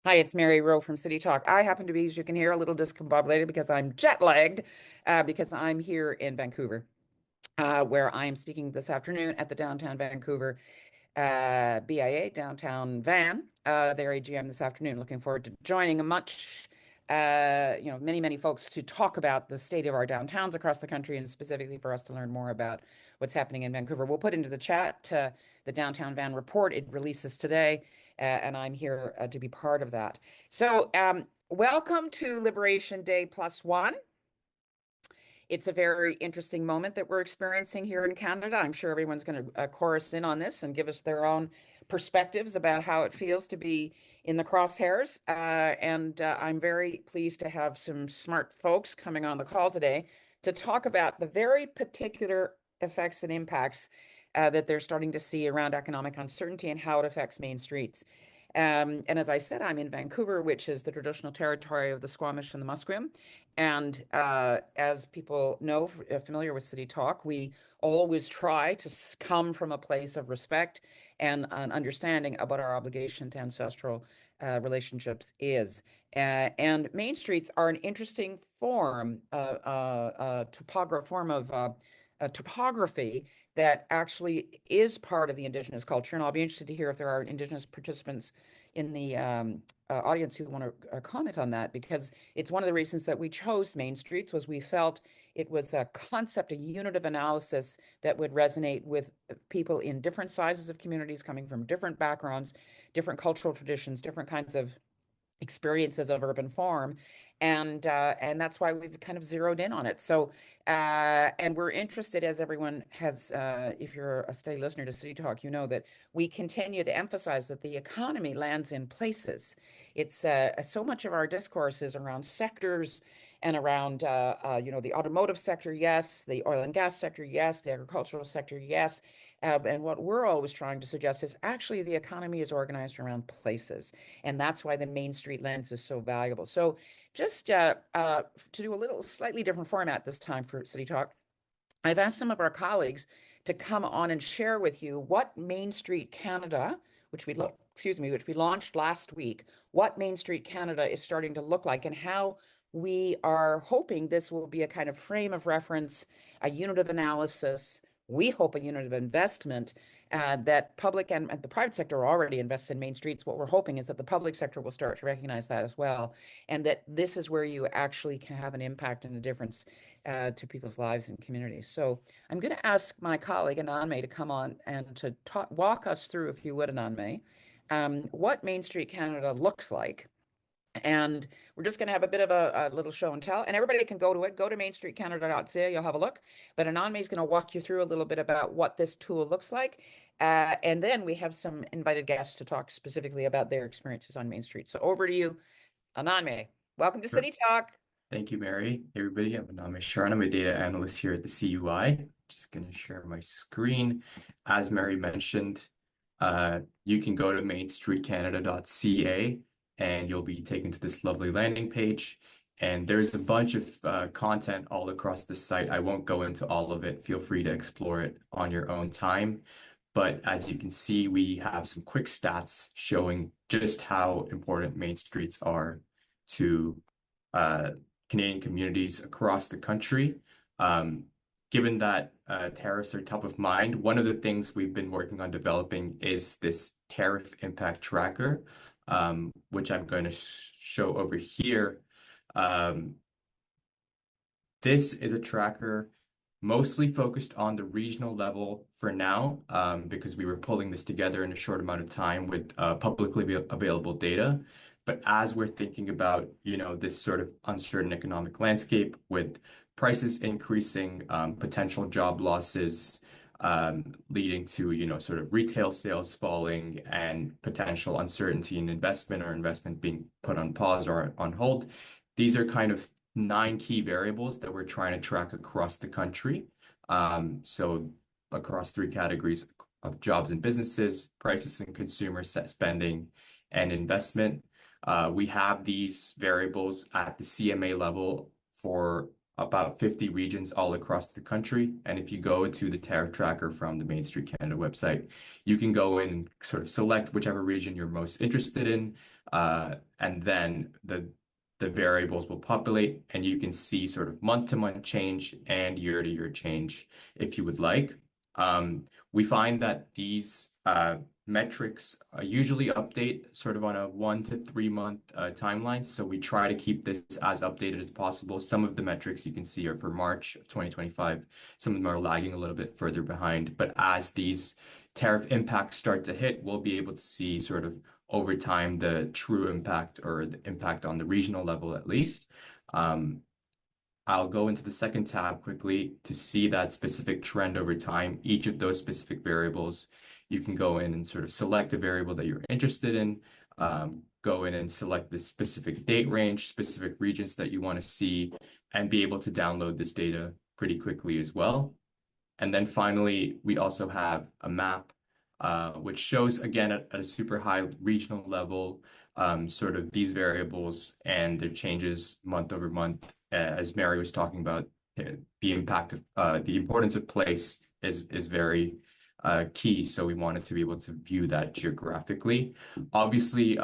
Hi, it's Mary Rowe from CityTalk. I happen to be, as you can hear, a little discombobulated because I'm jet lagged, because I'm here in Vancouver, where I am speaking this afternoon at the downtown Vancouver BIA downtown van, their AGM this afternoon. Looking forward to joining a many folks to talk about the state of our downtowns across the country and specifically for us to learn more about what's happening in Vancouver. We'll put into the chat the downtown van report. It releases today, and I'm here to be part of that. So, welcome to Liberation Day plus one. It's a very interesting moment that we're experiencing here in Canada. I'm sure everyone's going to chorus in on this and give us their own perspectives about how it feels to be in the crosshairs. And I'm very pleased to have some smart folks coming on the call today to talk about the very particular effects and impacts that they're starting to see around economic uncertainty and how it affects main streets. And as I said, I'm in Vancouver, which is the traditional territory of the Squamish and the Musqueam. And as people know, familiar with CityTalk, we always try to come from a place of respect and an understanding about our obligation to ancestral relationships is. And main streets are an interesting form of topography that actually is part of the Indigenous culture. And I'll be interested to hear if there are Indigenous participants in the audience who want to comment on that, because it's one of the reasons that we chose Main Streets was we felt it was a concept, a unit of analysis that would resonate with people in different sizes of communities coming from different backgrounds, different cultural traditions, different kinds of experiences of urban farm, and that's why we've kind of zeroed in on it. And we're interested, as everyone has, if you're a steady listener to City Talk, you know that we continue to emphasize that the economy lands in places. It's so much of our discourse is around sectors and around the automotive sector, yes, the oil and gas sector, yes, the agricultural sector, yes. And what we're always trying to suggest is actually the economy is organized around places. And that's why the Main Street lens is so valuable. So, just to do a little slightly different format this time for City Talk, I've asked some of our colleagues to come on and share with you what Main Street Canada, which we launched last week, what Main Street Canada is starting to look like and how we are hoping this will be a kind of frame of reference, a unit of analysis. We hope a unit of investment that public and the private sector already invest in main streets. What we're hoping is that the public sector will start to recognize that as well, and that this is where you actually can have an impact and a difference to people's lives and communities. So I'm going to ask my colleague Anand to come on and to walk us through, if you would, Anand, what Main Street Canada looks like. And we're just going to have a bit of a little show and tell, and everybody can go to it. Go to mainstreetcanada.ca, you'll have a look. But Anand is going to walk you through a little bit about what this tool looks like. And then we have some invited guests to talk specifically about their experiences on Main Street. So over to you, Anand. Welcome to Sure. City Talk. Thank you, Mary. Hey, everybody, I'm Aname Sharan. I'm a data analyst here at the CUI. Just going to share my screen. As Mary mentioned, you can go to mainstreetcanada.ca and you'll be taken to this lovely landing page. And there's a bunch of content all across the site. I won't go into all of it. Feel free to explore it on your own time. But as you can see, we have some quick stats showing just how important main streets are to uh, Canadian communities across the country. Um, Given that tariffs are top of mind, one of the things we've been working on developing is this tariff impact tracker, which I'm going to show over here. Um, this is a tracker mostly focused on the regional level for now, because we were pulling this together in a short amount of time with publicly available data. But as we're thinking about, this sort of uncertain economic landscape with prices increasing, potential job losses, leading to, sort of retail sales falling and potential uncertainty in investment or investment being put on pause or on hold, these are kind of nine key variables that we're trying to track across the country. So across three categories of jobs and businesses, prices and consumer set spending, and investment. We have these variables at the CMA level for about 50 regions all across the country. And if you go to the tariff tracker from the Main Street Canada website, you can go in and sort of select whichever region you're most interested in, and then the variables will populate, and you can see sort of month-to-month change and year-to-year change if you would like. We find that these metrics usually update sort of on a 1 to 3 month timeline. So we try to keep this as updated as possible. Some of the metrics you can see are for March of 2025. Some of them are lagging a little bit further behind. But as these tariff impacts start to hit, we'll be able to see sort of over time the true impact or the impact on the regional level at least. Um, I'll go into the second tab quickly to see that specific trend over time. Each of those specific variables, you can go in and sort of select a variable that you're interested in, go in and select the specific date range, specific regions that you want to see, and be able to download this data pretty quickly as well. And then finally, we also have a map, which shows, again, at a super high regional level, sort of these variables and their changes month over month. As Mary was talking about, the impact of the importance of place is very key. So we wanted to be able to view that geographically. Obviously,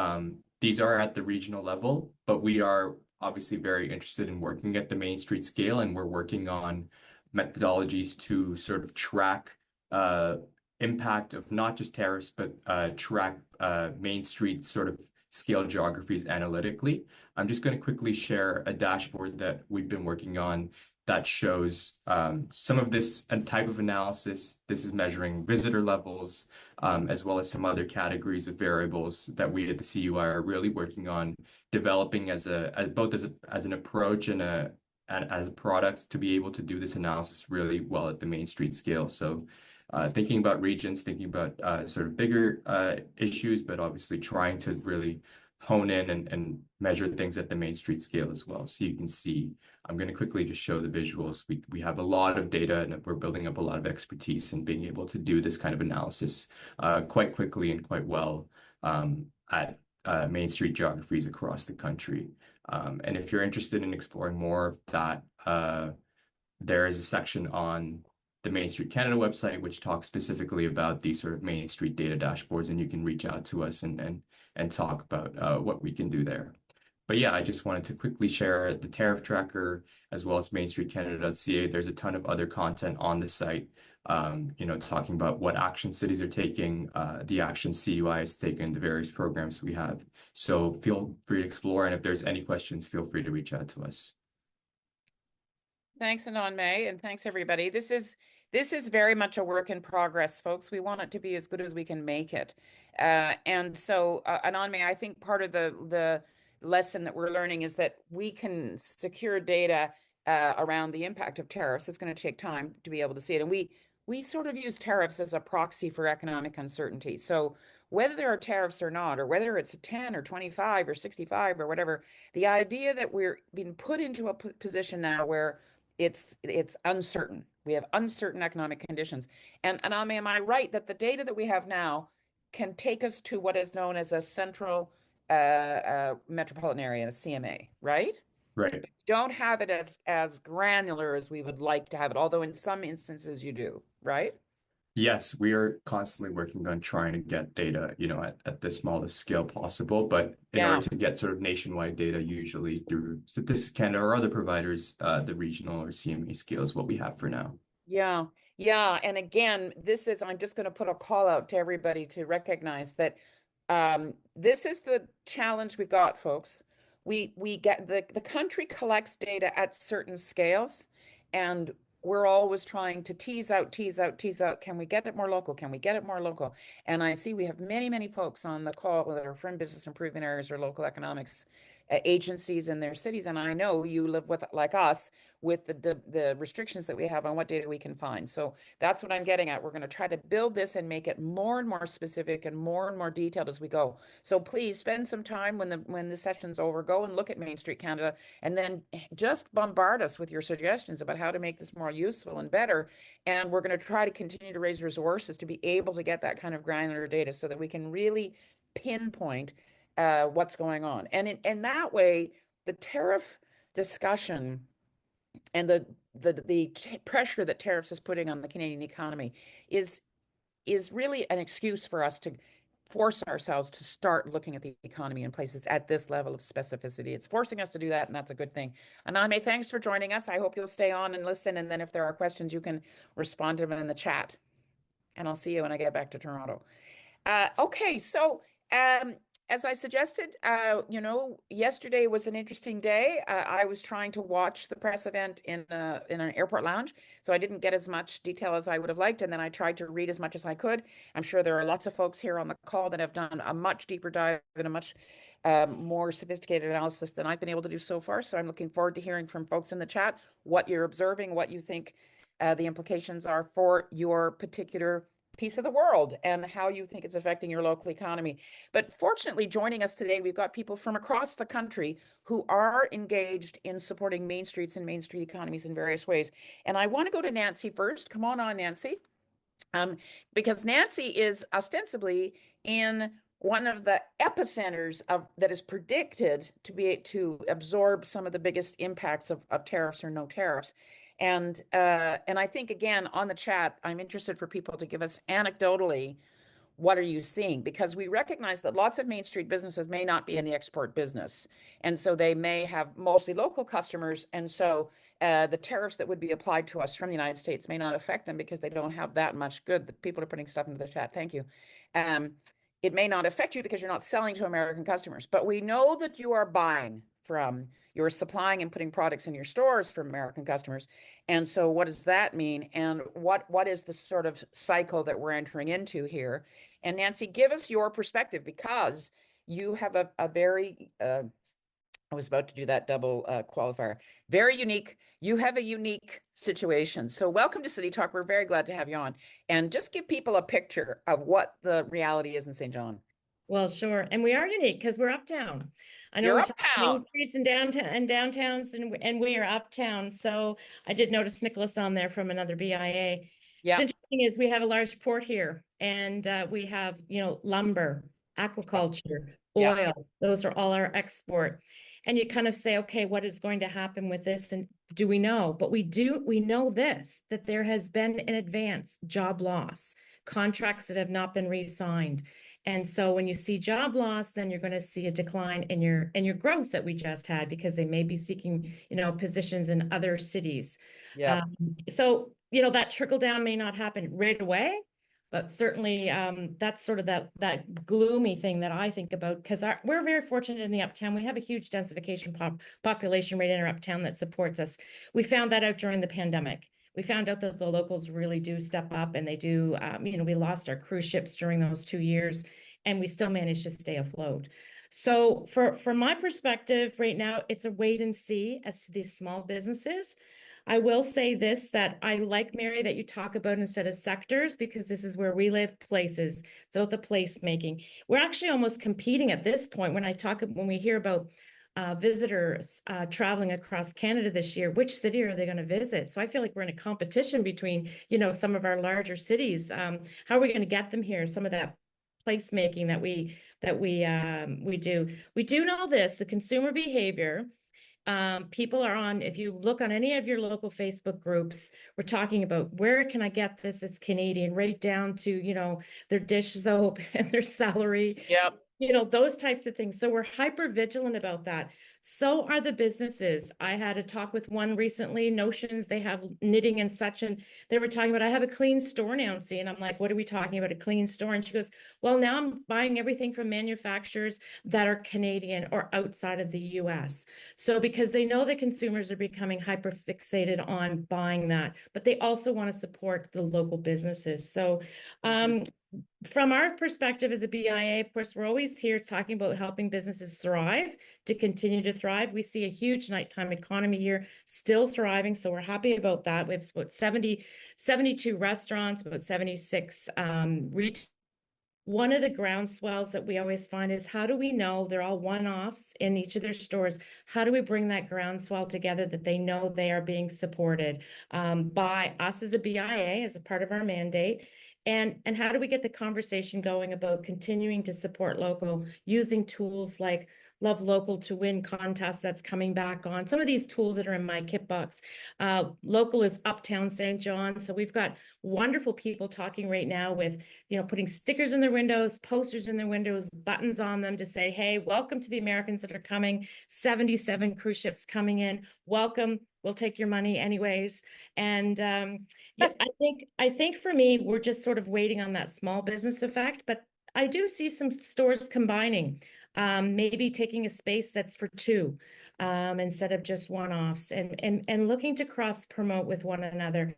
these are at the regional level, but we are obviously very interested in working at the Main Street scale, and we're working on methodologies to sort of track impact of not just tariffs, but track Main Street sort of scale geographies analytically. I'm just going to quickly share a dashboard that we've been working on that shows some of this type of analysis. This is measuring visitor levels, as well as some other categories of variables that we at the CUI are really working on developing as both as an approach and as a product to be able to do this analysis really well at the Main Street scale. So thinking about regions, thinking about sort of bigger issues, but obviously trying to really hone in and measure things at the Main Street scale as well. So you can see, I'm going to quickly just show the visuals. We have a lot of data, and we're building up a lot of expertise in being able to do this kind of analysis quite quickly and quite well at Main Street geographies across the country. And if you're interested in exploring more of that, there is a section on the Main Street Canada website, which talks specifically about these sort of Main Street data dashboards, and you can reach out to us and talk about what we can do there. But yeah, I just wanted to quickly share the tariff tracker as well as mainstreetcanada.ca. There's a ton of other content on the site, talking about what action cities are taking, the action CUI has taken, the various programs we have. So feel free to explore, and if there's any questions, feel free to reach out to us. Thanks, Anand-May, and thanks everybody. This is very much a work in progress, folks. We want it to be as good as we can make it. And so, Anand-May, I think part of the lesson that we're learning is that we can secure data around the impact of tariffs. It's going to take time to be able to see it. And we sort of use tariffs as a proxy for economic uncertainty. So whether there are tariffs or not, or whether it's a 10 or 25 or 65 or whatever, the idea that we're being put into a position now where it's uncertain. We have uncertain economic conditions. And am I right that the data that we have now can take us to what is known as a central metropolitan area, a CMA, right? Right. Don't have it as granular as we would like to have it, although in some instances you do, right? Yes, we are constantly working on trying to get data, at the smallest scale possible. But in Yeah. order to get sort of nationwide data, usually through Statistics Canada or other providers, the regional or CMA scale is what we have for now. Yeah. Yeah. And again, I'm just going to put a call out to everybody to recognize that this is the challenge we've got, folks. We get the country collects data at certain scales, and we're always trying to tease out, tease out, tease out. Can we get it more local? Can we get it more local? And I see we have many, many folks on the call that are from business improvement areas or local economics agencies in their cities. And I know you live with, like us, with the restrictions that we have on what data we can find. So that's what I'm getting at. We're going to try to build this and make it more and more specific and more detailed as we go. So please spend some time when the session's over, go and look at Main Street Canada, and then just bombard us with your suggestions about how to make this more useful and better. And we're going to try to continue to raise resources to be able to get that kind of granular data so that we can really pinpoint what's going on. And in that way, the tariff discussion and pressure that tariffs is putting on the Canadian economy is really an excuse for us to force ourselves to start looking at the economy in places at this level of specificity. It's forcing us to do that, and that's a good thing. Aname, thanks for joining us. I hope you'll stay on and listen, and then if there are questions, you can respond to them in the chat. And I'll see you when I get back to Toronto. Okay, so um, as I suggested, yesterday was an interesting day. I was trying to watch the press event in an airport lounge, so I didn't get as much detail as I would have liked, and then I tried to read as much as I could. I'm sure there are lots of folks here on the call that have done a much deeper dive and a much more sophisticated analysis than I've been able to do so far. So I'm looking forward to hearing from folks in the chat what you're observing, what you think the implications are for your particular piece of the world and how you think it's affecting your local economy. But fortunately, joining us today, we've got people from across the country who are engaged in supporting main streets and main street economies in various ways. And I want to go to Nancy first. Come on, Nancy. Um, because Nancy is ostensibly in one of the epicenters of that is predicted to absorb some of the biggest impacts of tariffs or no tariffs. And I think again on the chat, I'm interested for people to give us anecdotally what are you seeing? Because we recognize that lots of Main Street businesses may not be in the export business. And so they may have mostly local customers. And so the tariffs that would be applied to us from the United States may not affect them because they don't have that much good. The people are putting stuff into the chat. Thank you. Um, it may not affect you because you're not selling to American customers, but we know that you are buying from, you're supplying and putting products in your stores from American customers. And so what does that mean? And what is the sort of cycle that we're entering into here? And Nancy, give us your perspective because you have a very, I was about to do that double qualifier, very unique. You have a unique situation. So welcome to City Talk. We're very glad to have you on. And just give people a picture of what the reality is in St. John. Well, sure. And we are unique because we're uptown. I know You're we're talking main uptown. streets and downtowns, and we are uptown. So I did notice Nicholas on there from another BIA. It's Yeah. interesting is we have a large port here, and we have, lumber, Yeah. aquaculture, Yeah. oil. Those are all our export. And you kind of say, okay, what is going to happen with this? And do we know? But we know this, that there has been in advance job loss, contracts that have not been re-signed. And so when you see job loss, then you're going to see a decline in your growth that we just had because they may be seeking, positions in other cities. Yeah. So, that trickle down may not happen right away, but certainly that's sort of that gloomy thing that I think about because we're very fortunate in the uptown. We have a huge densification population right in our uptown that supports us. We found that out during the pandemic. We found out that the locals really do step up and they do, we lost our cruise ships during those 2 years and we still managed to stay afloat. So from my perspective right now, it's a wait and see as to these small businesses. I will say this, that I like, Mary, that you talk about instead of sectors, because this is where we live, places, so the placemaking. We're actually almost competing at this point when we hear about visitors traveling across Canada this year, which city are they going to visit? So I feel like we're in a competition between, some of our larger cities. How are we going to get them here? Some of that placemaking that we do. We do know this, the consumer behavior. People are on, if you look on any of your local Facebook groups, we're talking about where can I get this? It's Canadian, right down to, their dish soap and their celery. Yeah. Those types of things. So we're hyper vigilant about that. So are the businesses. I had a talk with one recently, Notions, they have knitting and such, and they were talking about, I have a clean store, Nancy. And I'm like, what are we talking about, a clean store? And she goes, well, now I'm buying everything from manufacturers that are Canadian or outside of the US. So because they know that consumers are becoming hyper fixated on buying that, but they also want to support the local businesses. So from our perspective as a BIA, of course, we're always here talking about helping businesses thrive, to continue to thrive. We see a huge nighttime economy here still thriving. So we're happy about that. We have about 72 restaurants, about 76 retail. One of the groundswells that we always find is, how do we know they're all one-offs in each of their stores? How do we bring that groundswell together that they know they are being supported by us as a BIA, as a part of our mandate? And how do we get the conversation going about continuing to support local using tools like Love Local to Win contest that's coming back on. Some of these tools that are in my kit box. Local is Uptown St. John. So we've got wonderful people talking right now with, putting stickers in their windows, posters in their windows, buttons on them to say, hey, welcome to the Americans that are coming. 77 cruise ships coming in. Welcome. We'll take your money anyways. And yeah, I think for me, we're just sort of waiting on that small business effect, but I do see some stores combining, maybe taking a space that's for two, instead of just one-offs, and looking to cross promote with one another.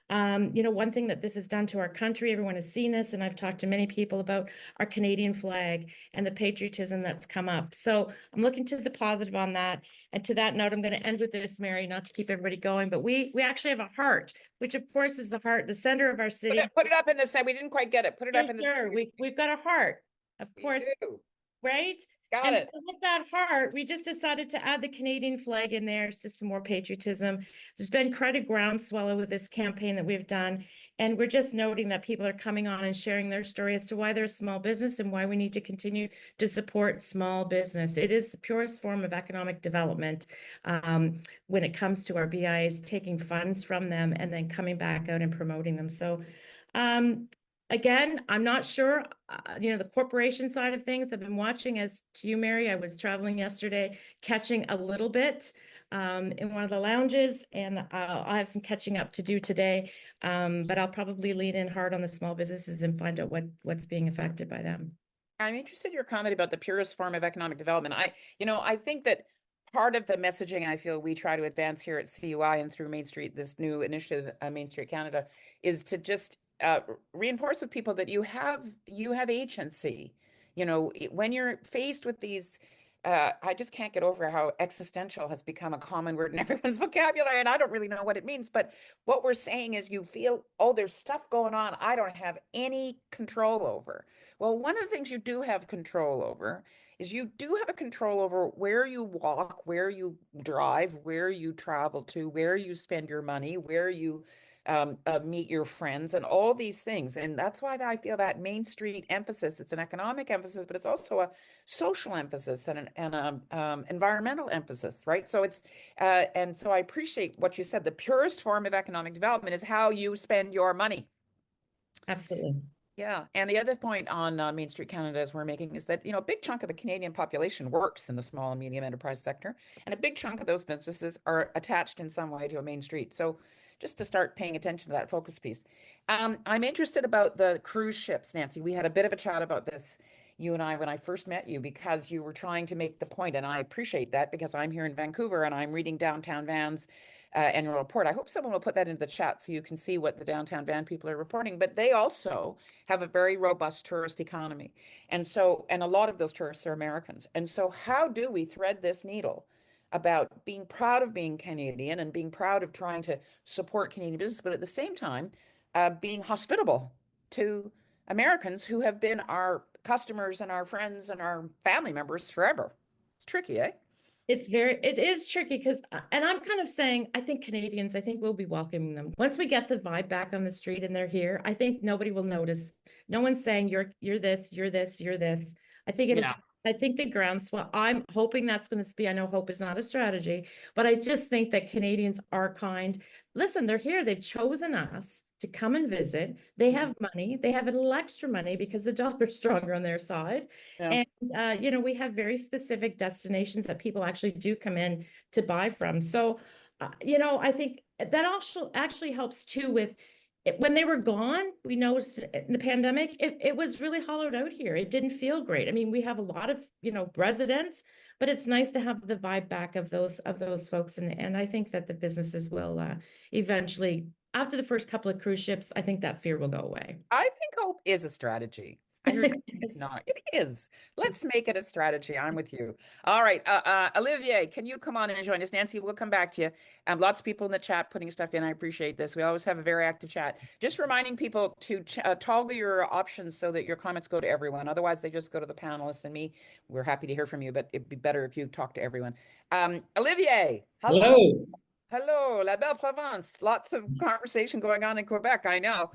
One thing that this has done to our country, everyone has seen this, and I've talked to many people about our Canadian flag and the patriotism that's come up. So I'm looking to the positive on that. And to that note, I'm going to end with this, Mary, not to keep everybody going, but we actually have a heart, which of course is the heart, the center of our city. Put it up in the side. We didn't quite get it. Put it up in the Sure, we've got a heart, of course, right? Got it. With that heart, we just decided to add the Canadian flag in there, just some more patriotism. There's been quite a groundswell with this campaign that we've done, and we're just noting that people are coming on and sharing their story as to why they're a small business and why we need to continue to support small business. It is the purest form of economic development, when it comes to our BIs, taking funds from them and then coming back out and promoting them. So again, I'm not sure, the corporation side of things. I've been watching, as to you, Mary. I was traveling yesterday, catching a little bit in one of the lounges, and I'll have some catching up to do today. But I'll probably lean in hard on the small businesses and find out what's being affected by them. I'm interested in your comment about the purest form of economic development. I think that part of the messaging I feel we try to advance here at CUI and through Main Street, this new initiative, Main Street Canada, is to just reinforce with people that you have agency. When you're faced with these, I just can't get over how existential has become a common word in everyone's vocabulary, and I don't really know what it means. But what we're saying is, you feel, oh, there's stuff going on I don't have any control over. Well, one of the things you do have control over is you do have a control over where you walk, where you drive, where you travel to, where you spend your money, where you meet your friends, and all these things. And that's why I feel that Main Street emphasis, it's an economic emphasis, but it's also a social emphasis and an environmental emphasis, right? So and so I appreciate what you said. The purest form of economic development is how you spend your money. Absolutely. Yeah. And the other point on Main Street Canada is we're making is that, a big chunk of the Canadian population works in the small and medium enterprise sector, and a big chunk of those businesses are attached in some way to a main street. So just to start paying attention to that focus piece. I'm interested about the cruise ships, Nancy. We had a bit of a chat about this, you and I, when I first met you, because you were trying to make the point, and I appreciate that because I'm here in Vancouver and I'm reading Downtown Van's annual report. I hope someone will put that into the chat so you can see what the Downtown Van people are reporting. But they also have a very robust tourist economy. And a lot of those tourists are Americans. And so how do we thread this needle about being proud of being Canadian and being proud of trying to support Canadian business, but at the same time, being hospitable to Americans who have been our customers and our friends and our family members forever? It's tricky, eh? It is tricky because, and I'm kind of saying, I think Canadians, I think we'll be welcoming them. Once we get the vibe back on the street and they're here, I think nobody will notice. No one's saying you're this, you're this, you're this. I think I think the groundswell, I'm hoping that's going to be, I know hope is not a strategy, but I just think that Canadians are kind. Listen, they're here. They've chosen us to come and visit. They have money. They have a little extra money because the dollar's stronger on their side. Yeah. And, we have very specific destinations that people actually do come in to buy from. So, I think that also actually helps too with when they were gone. We noticed in the pandemic, it was really hollowed out here. It didn't feel great. I mean, we have a lot of, residents, but it's nice to have the vibe back of those folks. And I think that the businesses will eventually, after the first couple of cruise ships, I think that fear will go away. I think hope is a strategy. I heard it's not. It is. Let's make it a strategy. I'm with you. All right. Olivier, can you come on and join us? Nancy, we'll come back to you. Lots of people in the chat putting stuff in. I appreciate this. We always have a very active chat. Just reminding people to toggle your options so that your comments go to everyone. Otherwise, they just go to the panelists and me. We're happy to hear from you, but it'd be better if you talk to everyone. Olivier, hello. Hello. Hello, La Belle Provence. Lots of conversation going on in Quebec, I know.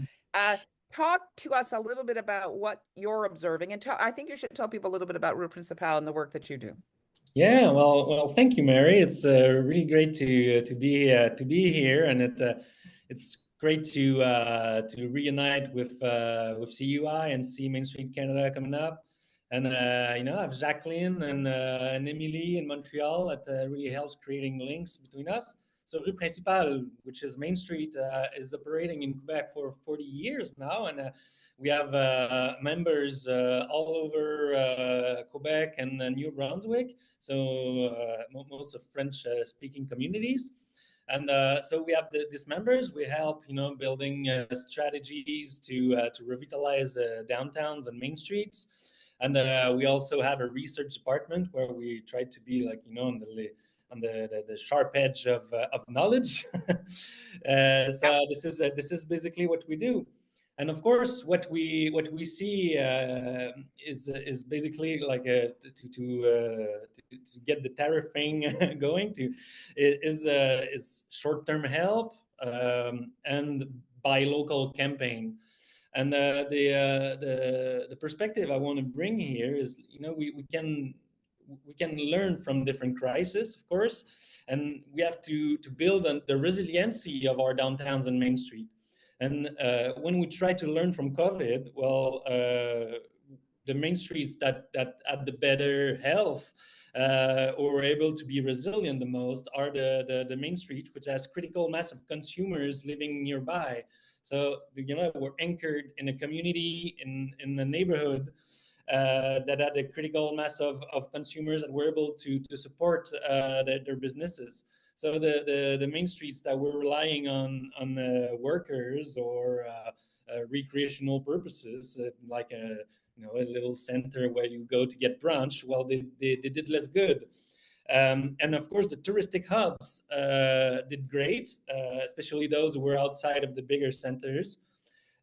talk to us a little bit about what you're observing, and I think you should tell people a little bit about Rue Principale and the work that you do. Yeah, well, thank you, Mary. It's really great to be here, and it's great to reunite with CUI and see Main Street Canada coming up, and I have Jacqueline and Emily in Montreal. That really helps creating links between us. So Rue Principale, which is Main Street, is operating in Quebec for 40 years now, and we have members all over Quebec and New Brunswick. So most of French-speaking communities. And so we have these members. We help, building strategies to revitalize downtowns and main streets. And we also have a research department where we try to be like, on the sharp edge of knowledge. So this is basically what we do. And of course, what we see is basically like to get the tariff thing going is short-term help and buy local campaign. And the perspective I want to bring here is we can learn from different crises, of course, and we have to build on the resiliency of our downtowns and Main Street. And when we try to learn from COVID, well, the main streets that had the better health or were able to be resilient the most are the main streets, which has critical mass of consumers living nearby. So we're anchored in a community, in a neighborhood that had a critical mass of consumers that were able to support their businesses. So the main streets that were relying on workers or recreational purposes, like a little center where you go to get brunch, well, they did less good. And of course, the touristic hubs did great, especially those who were outside of the bigger centers.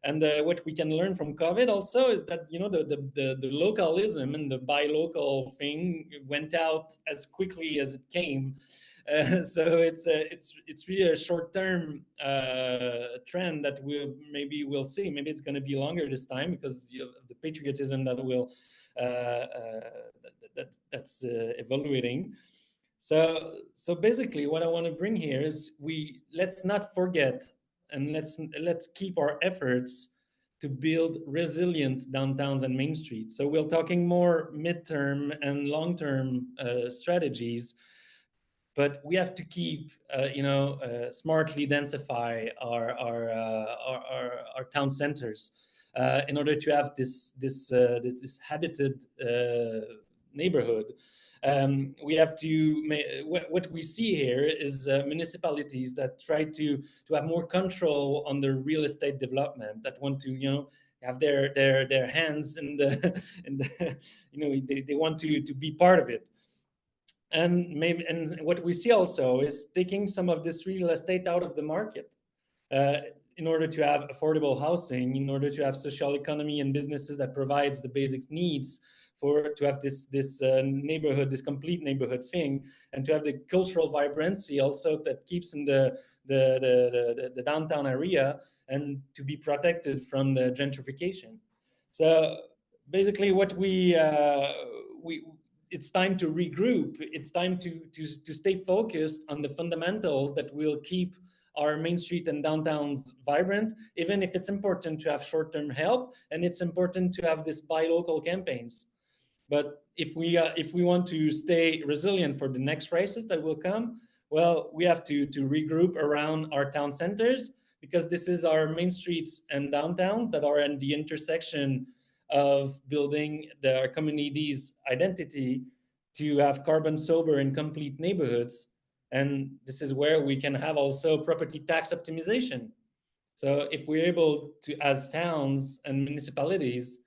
And what we can learn from COVID also is that the localism and the buy local thing went out as quickly as it came. So it's really a short-term trend that we'll see. Maybe it's going to be longer this time because the patriotism that will that's evaluating. So basically, what I want to bring here is let's not forget and let's keep our efforts to build resilient downtowns and main streets. So we're talking more midterm and long-term strategies, but we have to keep, smartly densify our town centers in order to have this habited neighborhood. We have to what we see here is municipalities that try to have more control on the real estate development, that want to have their hands in the they want to be part of it. And what we see also is taking some of this real estate out of the market in order to have affordable housing, in order to have social economy and businesses that provides the basic needs to have this neighborhood, this complete neighborhood thing, and to have the cultural vibrancy also that keeps in the downtown area, and to be protected from the gentrification. So basically, what it's time to regroup. It's time to stay focused on the fundamentals that will keep our main street and downtowns vibrant, even if it's important to have short-term help and it's important to have this buy local campaigns. But if we want to stay resilient for the next crisis that will come, well, we have to regroup around our town centers, because this is our main streets and downtowns that are in the intersection of building our community's identity to have carbon sober and complete neighborhoods. And this is where we can have also property tax optimization. So if we're able to, as towns and municipalities,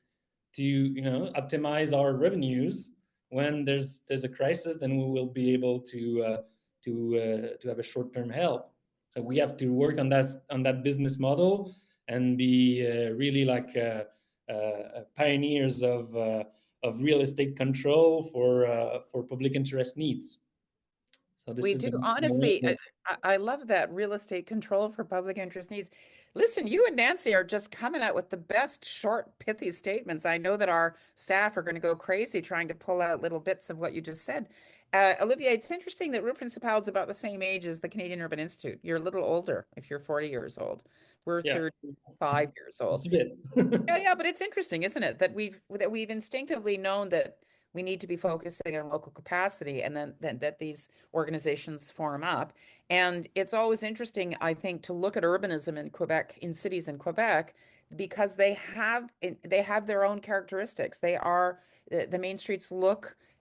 to optimize our revenues when there's a crisis, then we will be able to have a short-term help. So we have to work on that business model and be really like pioneers of real estate control for public interest needs. So this We is do. the Honestly, I love that real estate control for public interest needs. Listen, you and Nancy are just coming out with the best short, pithy statements. I know that our staff are going to go crazy trying to pull out little bits of what you just said. Olivia, it's interesting that Rue Principal is about the same age as the Canadian Urban Institute. You're a little older if you're 40 years old. We're yeah, 35 years just old. a bit. Yeah, yeah, but it's interesting, isn't it, that we've instinctively known that we need to be focusing on local capacity, and then that these organizations form up. And it's always interesting, I think, to look at urbanism in Quebec, in cities in Quebec, because they have their own characteristics. They are the main streets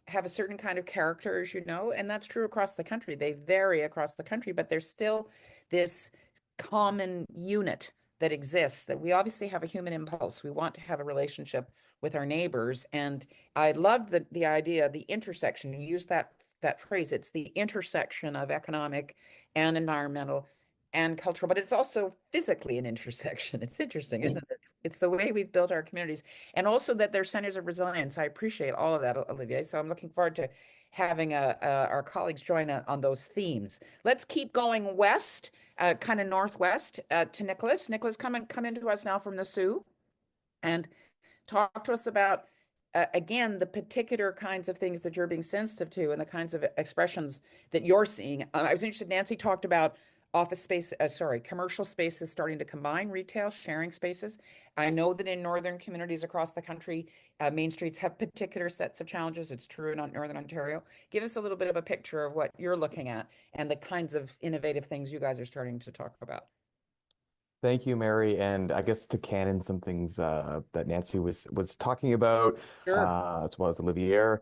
have a certain kind of character, as you know, and that's true across the country. They vary across the country, but there's still this common unit that exists, that we obviously have a human impulse. We want to have a relationship with our neighbors. And I loved the idea, the intersection. You use that phrase. It's the intersection of economic and environmental and cultural, but it's also physically an intersection. It's interesting, isn't it? It's the way we've built our communities, and also that they're centers of resilience. I appreciate all of that, Olivier. So I'm looking forward to having our colleagues join on those themes. Let's keep going west, kind of northwest, to Nicholas. Nicholas, come into us now from the Sioux, and talk to us about, again, the particular kinds of things that you're being sensitive to and the kinds of expressions that you're seeing. I was interested, Nancy talked about commercial spaces starting to combine retail, sharing spaces. I know that in northern communities across the country, main streets have particular sets of challenges. It's true in Northern Ontario. Give us a little bit of a picture of what you're looking at and the kinds of innovative things you guys are starting to talk about. Thank you, Mary. And I guess to canon some things that Nancy was talking about, Sure. as well as Olivier.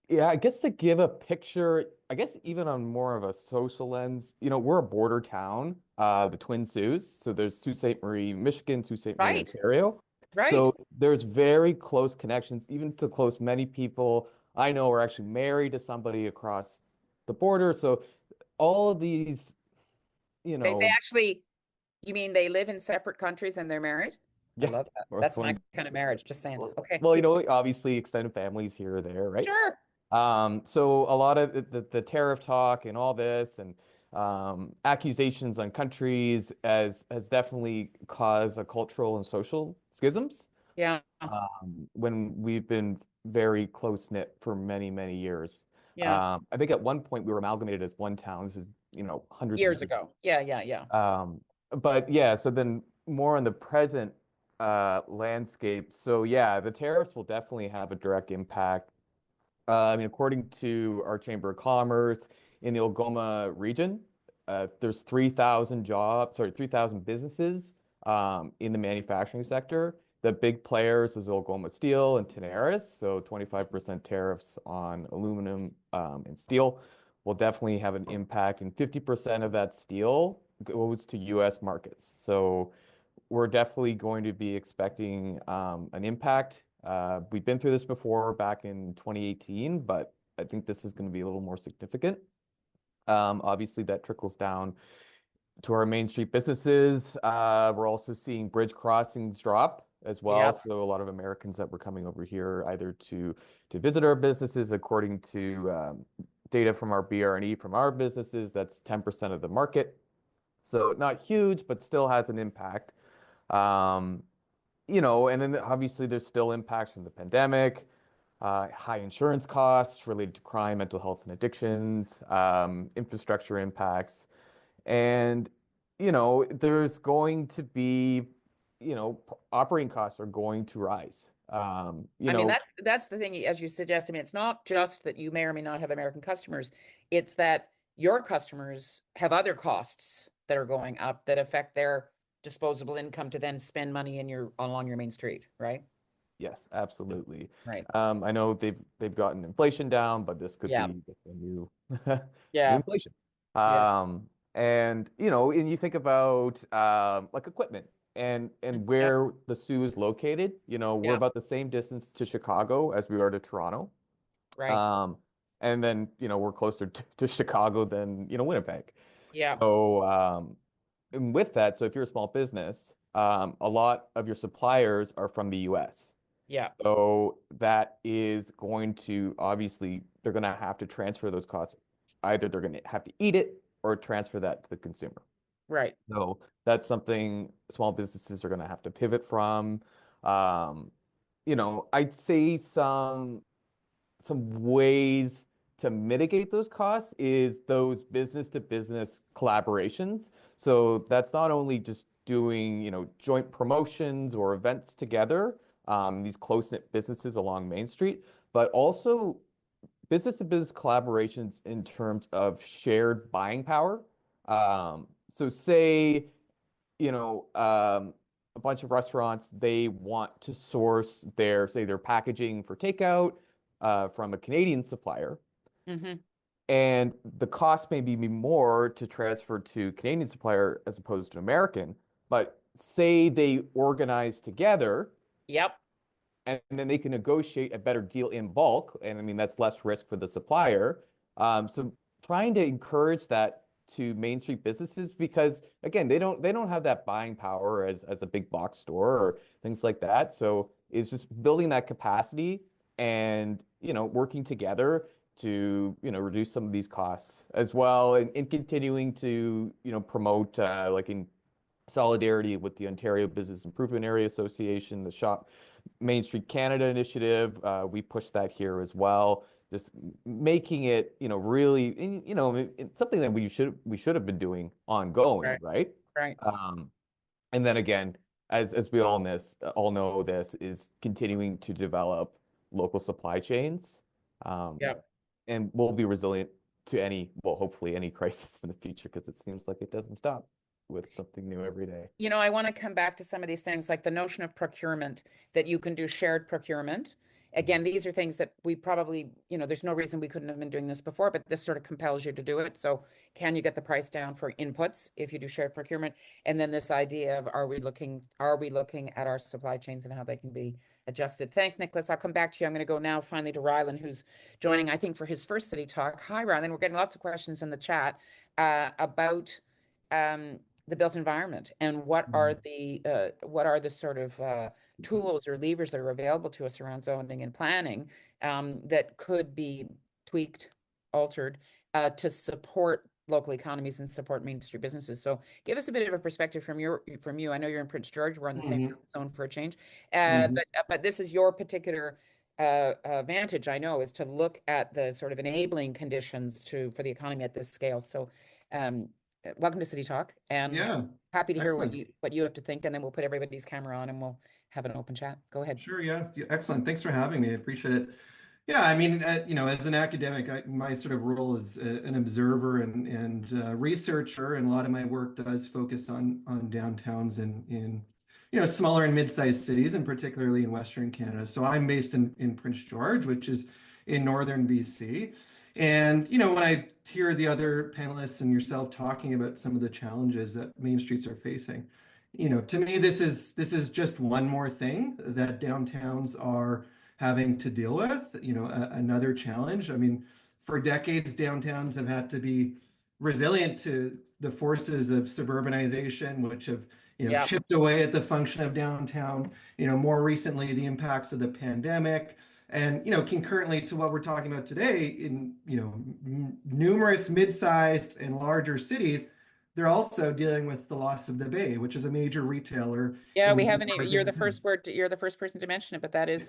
Yeah, I guess to give a picture, I guess even on more of a social lens, we're a border town, the Twin Saults. So there's Sault Ste. Marie, Michigan, Sault Ste. Marie, Right. Ontario. Right. So there's very close connections, even to close many people I know are actually married to somebody across the border. So all of these, you They know, actually, you mean they live in separate countries and they're married? I yeah, love that. or That's my going, kind of marriage, just saying. Okay, well, keep obviously extended families here or there, right? sure. So a lot of the tariff talk and all this and accusations on countries has definitely caused a cultural and social schisms Yeah, when we've been very close knit for many, many years. yeah. I think at one point we were amalgamated as one town. This is, hundreds of Years years. ago. Yeah, yeah, yeah. But yeah, so then more on the present landscape. So yeah, the tariffs will definitely have a direct impact. I mean, according to our Chamber of Commerce in the Algoma region, there's 3,000 businesses in the manufacturing sector. The big players is Algoma Steel and Tenaris, so 25% tariffs on aluminum and steel will definitely have an impact, and 50% of that steel goes to U.S. markets. So we're definitely going to be expecting an impact. We've been through this before back in 2018, but I think this is going to be a little more significant. Obviously, that trickles down to our Main Street businesses. We're also seeing bridge crossings drop as well. Yeah, So a lot of Americans that were coming over here either to visit our businesses, according to data from our BRE from our businesses, that's 10% of the market. So not huge, but still has an impact. Um, and then obviously there's still impacts from the pandemic, high insurance costs related to crime, mental health, and addictions, infrastructure impacts. And, there's going to be, operating costs are going to rise. I mean, that's the thing, as you suggest. I mean, it's not just that you may or may not have American customers, it's that your customers have other costs that are going up that affect their disposable income to then spend money along your main street, right? Yes, absolutely. Right. I know they've gotten inflation down, but this could Yeah. be just a new new Yeah. inflation. Yeah. And and you think about like equipment and Yeah. where the Sioux is located. We're Yeah. about the same distance to Chicago as we are to Toronto. Right. Um, and then we're closer to Chicago than Winnipeg. Yeah. So and with that, so if you're a small business, a lot of your suppliers are from the US. Yeah. So that is going to obviously they're going to have to transfer those costs either they're going to have to eat it or transfer that to the consumer. Right. So that's something small businesses are going to have to pivot from. Um, I'd say some ways to mitigate those costs is those business to business collaborations. So that's not only just doing, joint promotions or events together, these close-knit businesses along Main Street, but also business to business collaborations in terms of shared buying power. So say, a bunch of restaurants, they want to source their packaging for takeout from a Canadian supplier, Mm-hmm. and the cost may be more to transfer to Canadian supplier as opposed to American. But say they organize together, Yep. and then they can negotiate a better deal in bulk, and I mean that's less risk for the supplier. So trying to encourage that to Main Street businesses, because again, they don't have that buying power as a big box store or things like that. So it's just building that capacity and working together to reduce some of these costs as well, and continuing to promote like in solidarity with the Ontario Business Improvement Area Association, the Shop Main Street Canada initiative. We push that here as well. Just making it, really, it's something that we should have been doing ongoing, Right. right? Right. And then again, as we all know, this is continuing to develop local supply chains, Yep. and we'll be resilient to hopefully any crisis in the future, because it seems like it doesn't stop with something new every day. I want to come back to some of these things, like the notion of procurement, that you can do shared procurement. Again, these are things that we probably, there's no reason we couldn't have been doing this before, but this sort of compels you to do it. So can you get the price down for inputs if you do shared procurement? And then this idea of are we looking at our supply chains and how they can be adjusted? Thanks, Nicholas. I'll come back to you. I'm going to go now finally to Rylan, who's joining, I think, for his first City Talk. Hi, Rylan. We're getting lots of questions in the chat about the built environment and what are the sort of tools or levers that are available to us around zoning and planning that could be tweaked, altered to support local economies and support Main Street businesses. So give us a bit of a perspective from you. I know you're in Prince George. We're on the same zone for a change, but this is your particular vantage, I know, is to look at the sort of enabling conditions for the economy at this scale. So welcome to City Talk, and Yeah, happy to hear excellent. what you have to think, and then we'll put everybody's camera on and we'll have an open chat. Go ahead. Sure, yeah, excellent. Thanks for having me. I appreciate it. Yeah, I mean, as an academic, my sort of role is an observer and researcher, and a lot of my work does focus on downtowns in smaller and mid-sized cities, and particularly in Western Canada. So I'm based in Prince George, which is in northern BC. And when I hear the other panelists and yourself talking about some of the challenges that Main Streets are facing, to me, this is just one more thing that downtowns are having to deal with, another challenge. I mean, for decades, downtowns have had to be resilient to the forces of suburbanization, which have, chipped away at the function of downtown. More recently, the impacts of the pandemic, and, concurrently to what we're talking about today in, numerous mid-sized and larger cities, they're also dealing with the loss of the Bay, which is a major retailer. Yeah, in we haven't. You're the downtown. you're the first person to mention it, but that is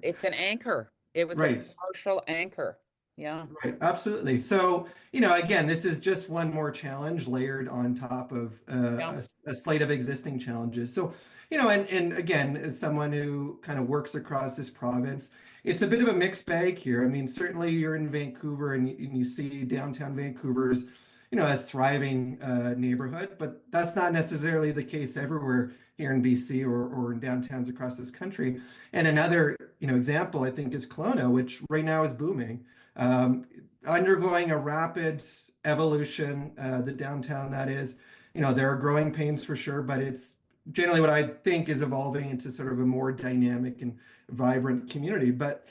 it's an anchor. It was a Right. commercial anchor. Yeah. Right, absolutely. So, again, this is just one more challenge layered on top of a slate of existing challenges. So, and again, as someone who kind of works across this province, it's a bit of a mixed bag here. I mean, certainly you're in Vancouver and you see downtown Vancouver's, a thriving neighborhood, but that's not necessarily the case everywhere here in BC or in downtowns across this country. And another, example, I think, is Kelowna, which right now is booming. Undergoing a rapid evolution, the downtown that is, there are growing pains for sure, but it's generally what I think is evolving into sort of a more dynamic and vibrant community. But,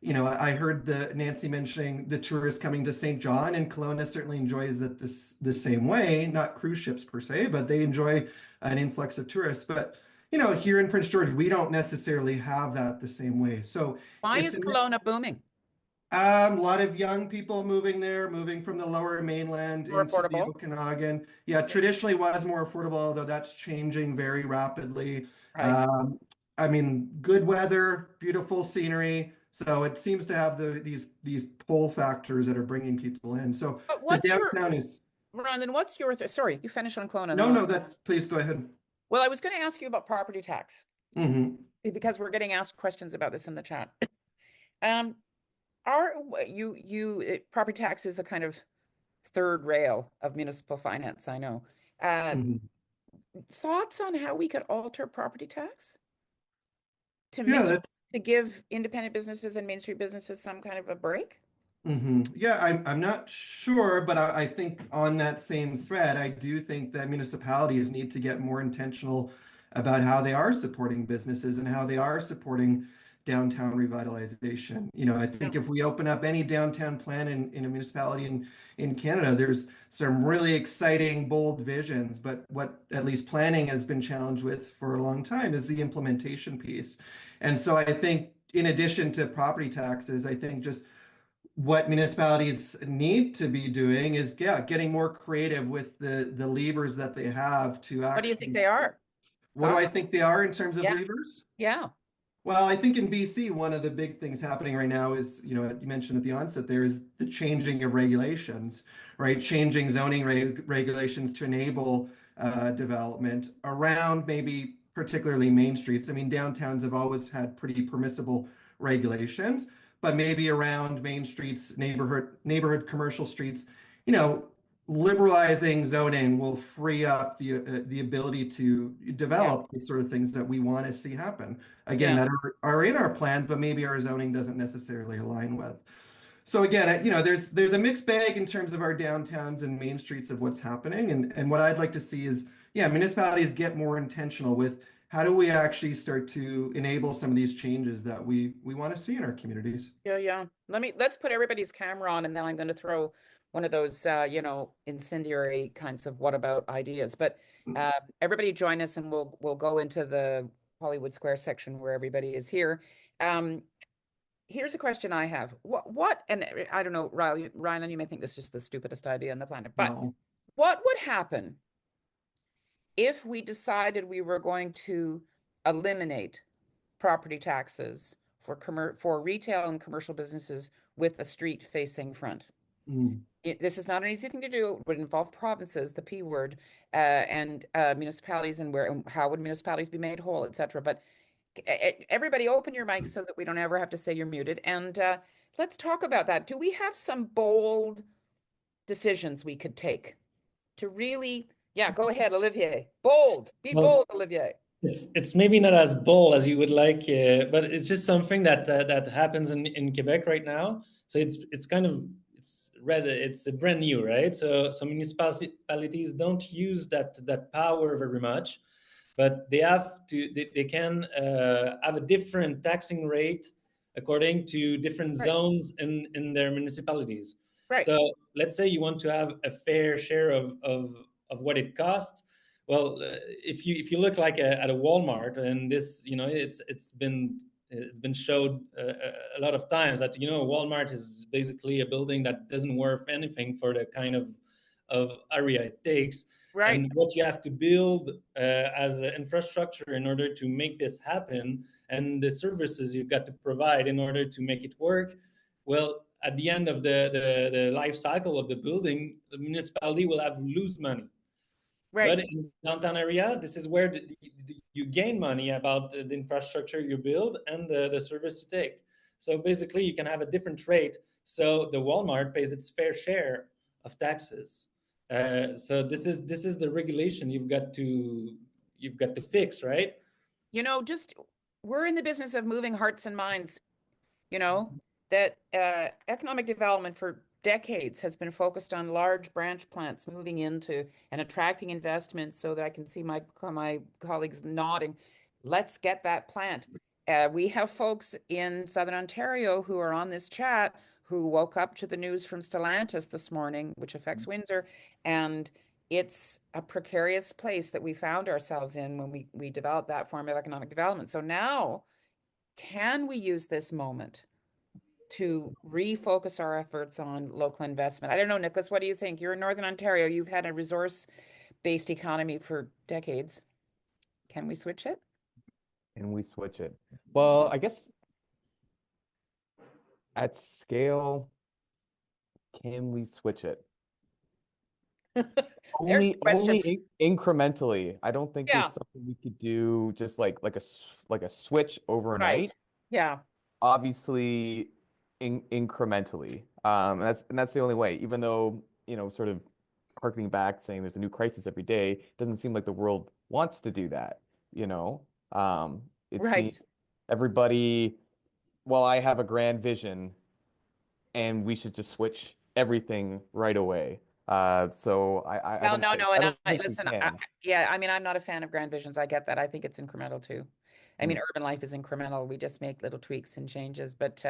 I heard Nancy mentioning the tourists coming to St. John, and Kelowna certainly enjoys it the same way, not cruise ships per se, but they enjoy an influx of tourists. But, here in Prince George, we don't necessarily have that the same way. So Why is Kelowna booming? A lot of young people moving there, moving from the lower mainland More into the affordable? Okanagan. Yeah, traditionally was more affordable, although that's changing very rapidly. Right. Um, I mean, good weather, beautiful scenery. So it seems to have these pull factors that are bringing people in. So But the what's your, downtown is Ron, what's your, sorry, you finish on Kelowna and then no, I'll, no, that's please go ahead. well, I was going to ask you about property tax Hmm. because we're getting asked questions about this in the chat. Um, are property tax is a kind of third rail of municipal finance, I know. Uh, Hmm. Thoughts on how we could alter property tax to Yeah, to, that's to give independent businesses and Main Street businesses some kind of a break? Yeah, I'm not sure, but I think on that same thread, I do think that municipalities need to get more intentional about how they are supporting businesses and how they are supporting downtown revitalization. I Yeah. think if we open up any downtown plan in a municipality in Canada, there's some really exciting, bold visions, but what at least planning has been challenged with for a long time is the implementation piece. And so I think in addition to property taxes, I think just what municipalities need to be doing is, yeah, getting more creative with the levers that they have to What do you think actually. they are? What do I Thoughts? think they are in terms of Yeah. levers? Yeah. Well, I think in BC, one of the big things happening right now is, you mentioned at the onset there is the changing of regulations, right? Changing zoning regulations to enable development around maybe particularly main streets. I mean, downtowns have always had pretty permissible regulations, but maybe around main streets, neighborhood commercial streets, you know, liberalizing zoning will free up the ability to Yeah. develop the sort of things that we want to see happen again Yeah. that are in our plans, but maybe our zoning doesn't necessarily align with. So again, there's a mixed bag in terms of our downtowns and main streets of what's happening, and what I'd like to see is, yeah, municipalities get more intentional with how do we actually start to enable some of these changes that we want to see in our communities. Yeah, yeah. Let's put everybody's camera on and then I'm going to throw one of those incendiary kinds of what about ideas. But everybody join us and we'll go into the Hollywood Square section where everybody is here. Um, Here's a question I have. What and I don't know, Rylan, you may think this is just the stupidest idea on the planet, but No. what would happen if we decided we were going to eliminate property taxes for retail and commercial businesses with a street facing front? Mm. This is not an easy thing to do. It would involve provinces, the P word, and municipalities, and how would municipalities be made whole, etc. But everybody, open your mics so that we don't ever have to say you're muted. And let's talk about that. Do we have some bold decisions we could take to really? Yeah, go ahead, Olivier. Bold. Be Well, bold, Olivier. it's maybe not as bold as you would like, but it's just something that happens in Quebec right now. So it's kind of it's brand new, right? So municipalities don't use that power very much, but they can have a different taxing rate according to different Right. zones in their municipalities. Right. So let's say you want to have a fair share of what it costs. Well, if you look like at a Walmart, and this, it's been showed a lot of times that Walmart is basically a building that doesn't worth anything for the kind of area it takes, Right. and what you have to build as an infrastructure in order to make this happen, and the services you've got to provide in order to make it work. Well, at the end of the life cycle of the building, the municipality will have lose money. Right. But in downtown area, this is where you gain money about the infrastructure you build and the service you take. So basically, you can have a different rate. So the Walmart pays its fair share of taxes. So this is the regulation you've got to fix, right? Just we're in the business of moving hearts and minds. you know, that economic development for decades has been focused on large branch plants moving into and attracting investments so that I can see my colleagues nodding. Let's get that plant. We have folks in Southern Ontario who are on this chat who woke up to the news from Stellantis this morning, which affects Windsor, and it's a precarious place that we found ourselves in when we developed that form of economic development. So now, can we use this moment to refocus our efforts on local investment? I don't know, Nicholas, what do you think? You're in Northern Ontario. You've had a resource-based economy for decades. Can we switch it? And we switch it. Well, I guess at scale, can we switch it? There's the question. Only incrementally. I don't think Yeah, it's something we could do just like a switch overnight. right. Yeah, Obviously, incrementally. And that's the only way. Even though, sort of harkening back, saying there's a new crisis every day, it doesn't seem like the world wants to do that. You know, it seems right. everybody. Well, I have a grand vision, and we should just switch everything right away. So I Well, don't no, think no, I and don't think we listen, can. yeah, I mean, I'm not a fan of grand visions. I get that. I think it's incremental too. I mean, Mm. urban life is incremental. We just make little tweaks and changes. But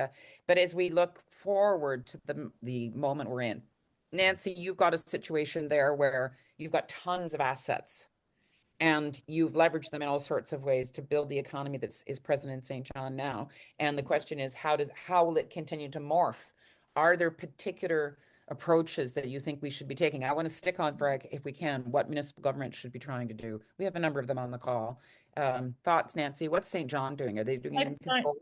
as we look forward to the moment we're in, Nancy, you've got a situation there where you've got tons of assets and you've leveraged them in all sorts of ways to build the economy that is present in St. John now. And the question is, how will it continue to morph? Are there particular approaches that you think we should be taking? I want to stick on for, if we can, what municipal government should be trying to do. We have a number of them on the call. Thoughts, Nancy? What's St. John doing? Are they doing I anything find, bold?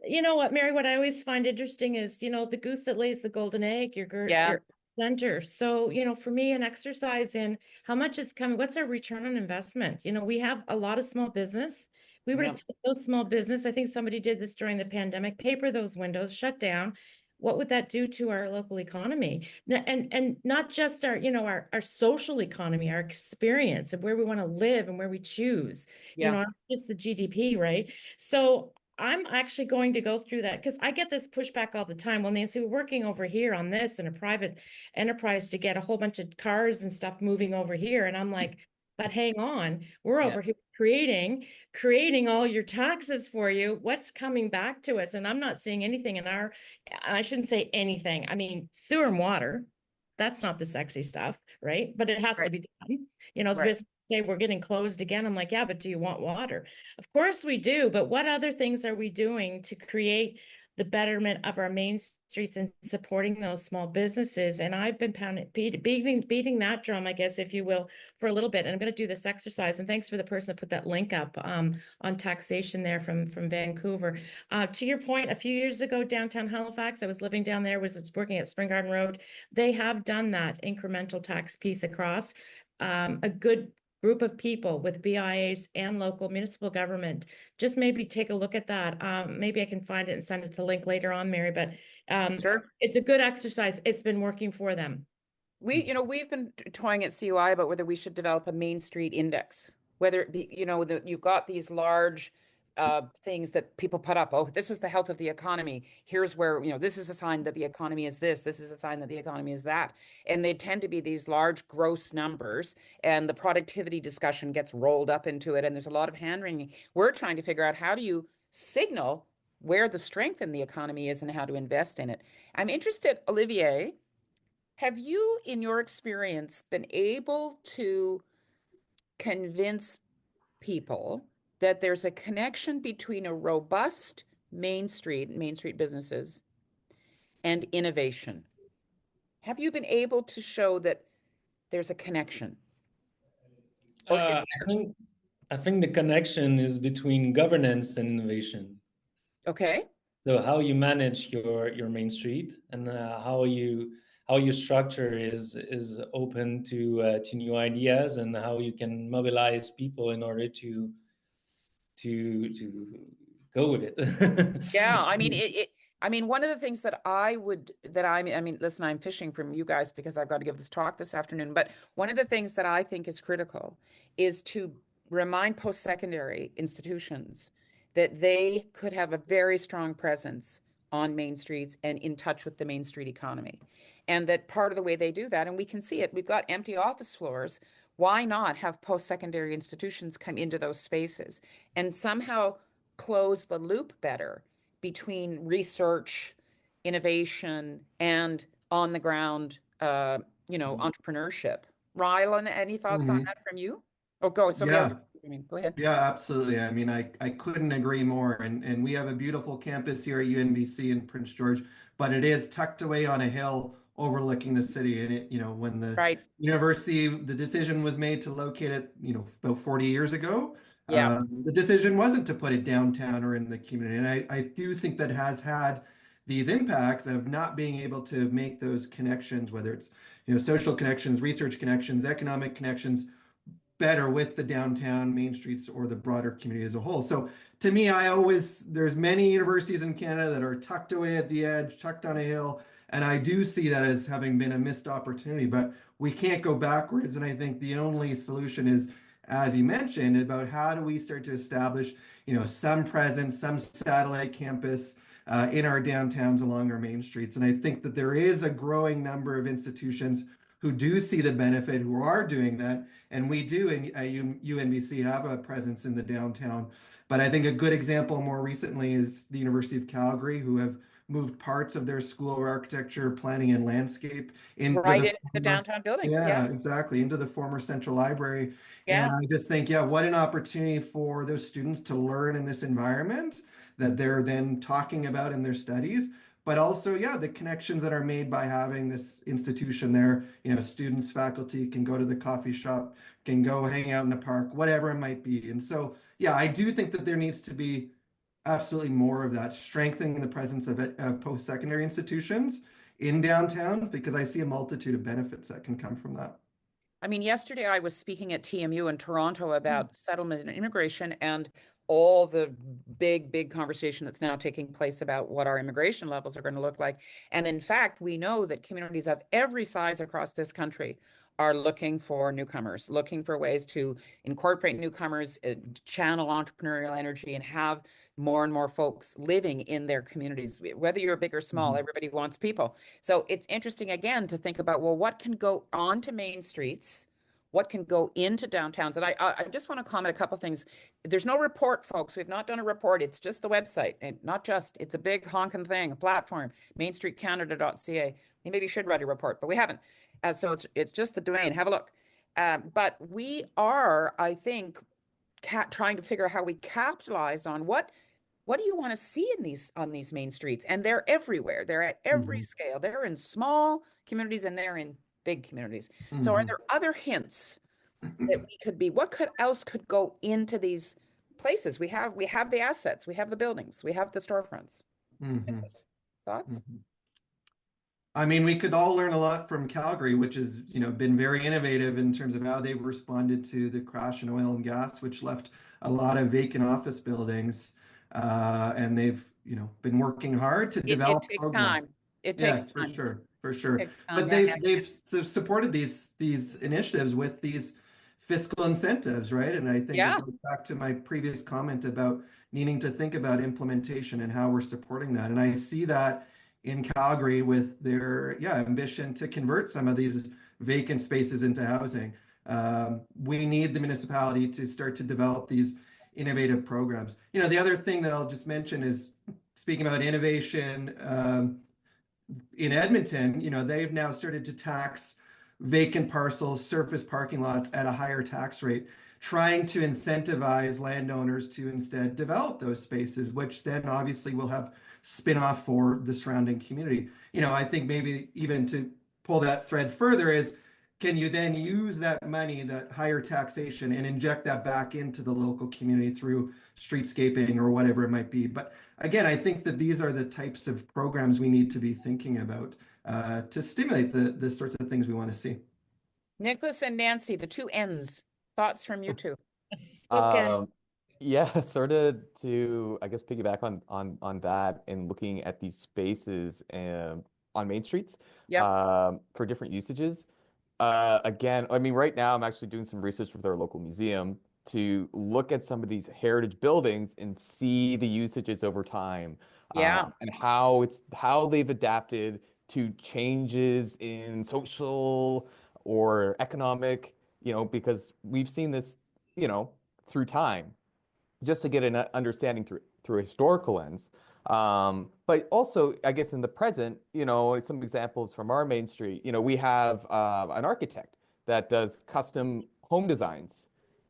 you know what, Mary, what I always find interesting is, the goose that lays the golden egg, Yeah, your center. So, for me, an exercise in how much is coming, what's our return on investment? We have a lot of small business. We were to yeah, take those small business, I think somebody did this during the pandemic, paper those windows, shut down. What would that do to our local economy? And not just our social economy, our experience of where we want to live and where we choose, yeah. not just the GDP, right? So I'm actually going to go through that because I get this pushback all the time. Well, Nancy, we're working over here on this in a private enterprise to get a whole bunch of cars and stuff moving over here. And I'm like, but hang on, we're Yeah. over here creating all your taxes for you. What's coming back to us? And I'm not seeing anything I shouldn't say anything. I mean, sewer and water, that's not the sexy stuff, right? But it has to Right, be done. The right. business say we're getting closed again. I'm like, yeah, but do you want water? Of course we do, but what other things are we doing to create the betterment of our main streets and supporting those small businesses? And I've been beating that drum, I guess, if you will, for a little bit. And I'm going to do this exercise. And thanks for the person that put that link up on taxation there from Vancouver. To your point, a few years ago, downtown Halifax, I was living down there, was working at Spring Garden Road. They have done that incremental tax piece across. A good group of people with BIAs and local municipal government. Just maybe take a look at that. Maybe I can find it and send it to link later on, Mary, but Sure. it's a good exercise. It's been working for them. We've been toying at CUI about whether we should develop a Main Street index, whether it be, that you've got these large things that people put up. Oh, this is the health of the economy. Here's where, this is a sign that the economy is this. This is a sign that the economy is that. And they tend to be these large gross numbers, and the productivity discussion gets rolled up into it. And there's a lot of hand wringing. We're trying to figure out, how do you signal where the strength in the economy is and how to invest in it? I'm interested, Olivier. Have you, in your experience, been able to convince people that there's a connection between a robust Main Street businesses, and innovation? Have you been able to show that there's a connection? Or is I think the connection is between governance and innovation. okay, So how you manage your main street and how you structure is open to new ideas, and how you can mobilize people in order to go with it. yeah, I mean I mean, one of the things that I mean, listen, I'm fishing from you guys because I've got to give this talk this afternoon, but one of the things that I think is critical is to remind post-secondary institutions that they could have a very strong presence on main streets and in touch with the main street economy. And that part of the way they do that, and we can see it, we've got empty office floors. Why not have post-secondary institutions come into those spaces and somehow close the loop better between research, innovation, and on the ground, entrepreneurship? Rylan, any thoughts on Mhm. that from you? Oh, go. Somebody else. Yeah. I mean, go ahead. Yeah, absolutely. I mean, I couldn't agree more. And we have a beautiful campus here at UNBC in Prince George, but it is tucked away on a hill overlooking the city. And it, when the Right. university, the decision was made to locate it, about 40 years ago, Yeah. the decision wasn't to put it downtown or in the community. And I do think that has had these impacts of not being able to make those connections, whether it's, social connections, research connections, economic connections, better with the downtown main streets or the broader community as a whole. So to me, there's many universities in Canada that are tucked away at the edge, tucked on a hill, and I do see that as having been a missed opportunity, but we can't go backwards. And I think the only solution is, as you mentioned, about how do we start to establish, some presence, some satellite campus in our downtowns along our main streets. And I think that there is a growing number of institutions who do see the benefit, who are doing that. And we do in UNBC have a presence in the downtown. But I think a good example more recently is the University of Calgary, who have moved parts of their School of Architecture, Planning and Landscape into Right the into the former, downtown building. yeah, Yeah. exactly, into the former Central Library. And Yeah. I just think, yeah, what an opportunity for those students to learn in this environment that they're then talking about in their studies, but also, yeah, the connections that are made by having this institution there. Students, faculty can go to the coffee shop, can go hang out in the park, whatever it might be. And so, yeah, I do think that there needs to be absolutely more of that, strengthening the presence of post-secondary institutions in downtown, because I see a multitude of benefits that can come from that. I mean, yesterday I was speaking at TMU in Toronto about settlement and immigration and all the big conversation that's now taking place about what our immigration levels are going to look like. And in fact, we know that communities of every size across this country are looking for newcomers, looking for ways to incorporate newcomers, channel entrepreneurial energy, and have more and more folks living in their communities. Whether you're big or small, everybody wants people. So it's interesting again to think about, well, what can go onto main streets? What can go into downtowns? And I just want to comment a couple things. There's no report, folks. We've not done a report. It's just the website, and not just, it's a big honking thing, a platform, mainstreetcanada.ca. We maybe should write a report, but we haven't. So it's just the domain. Have a look. But we are, I think, trying to figure out how we capitalize on what do you want to see in on these main streets? And they're everywhere. They're at every scale. They're in small communities and they're in big communities. So are there other hints that we could be, else could go into these places? We have the assets, we have the buildings, we have the storefronts. Thoughts? I mean, we could all learn a lot from Calgary, which has, been very innovative in terms of how they've responded to the crash in oil and gas, which left a lot of vacant office buildings. And they've, been working hard to develop It takes programs. time. It takes Yes, for time. sure, for sure. Takes But time. Yeah, they've supported these initiatives with these fiscal incentives, right? And I think Yeah. it goes back to my previous comment about needing to think about implementation and how we're supporting that. And I see that in Calgary with their ambition to convert some of these vacant spaces into housing. We need the municipality to start to develop these innovative programs. The other thing that I'll just mention is, speaking about innovation, in Edmonton, they've now started to tax vacant parcels, surface parking lots at a higher tax rate, trying to incentivize landowners to instead develop those spaces, which then obviously will have spin-off for the surrounding community. I think maybe even to pull that thread further is, can you then use that money, that higher taxation, and inject that back into the local community through streetscaping or whatever it might be? But again, I think that these are the types of programs we need to be thinking about to stimulate the sorts of things we want to see. Nicholas and Nancy, the two ends. Thoughts from you two? Okay. Yeah, sort of to, I guess, piggyback on that and looking at these spaces on main streets for different usages. Again, I mean, right now I'm actually doing some research with our local museum to look at some of these heritage buildings and see the usages over time, and how they've adapted to changes in social or economic, because we've seen this, through time, just to get an understanding through a historical lens. But also, I guess in the present, some examples from our main street, we have an architect that does custom home designs.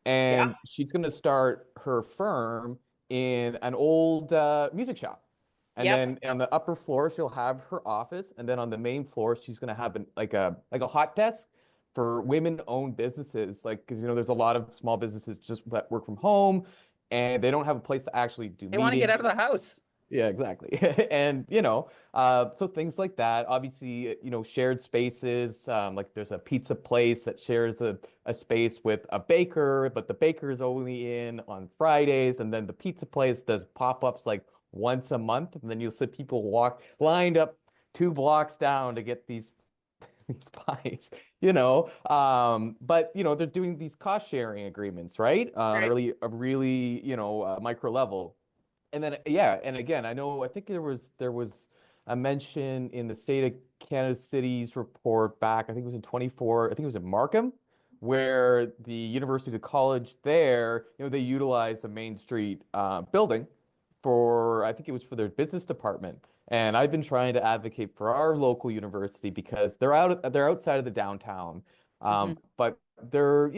Yeah. and she's going to start her firm in an old music shop. And Yep. then on the upper floor, she'll have her office, and then on the main floor, she's going to have like a hot desk for women-owned businesses. Like, because there's a lot of small businesses just that work from home, and they don't have a place to actually do They want to get meetings. out of the house. Yeah, exactly. And, so things like that, obviously, shared spaces, like there's a pizza place that shares a space with a baker, but the baker is only in on Fridays, and then the pizza place does pop-ups like once a month, and then you'll see people walk lined up 2 blocks down to get these these pies, but they're doing these cost sharing agreements, right? On Right. a really, micro level. And then yeah, and again, I think there was a mention in the State of Canada Cities report back, I think it was in 24, I think it was in Markham, where the University of College there, they utilized the Main Street building for, I think it was for their business department. And I've been trying to advocate for our local university because they're outside of the downtown, Mhm. but they're,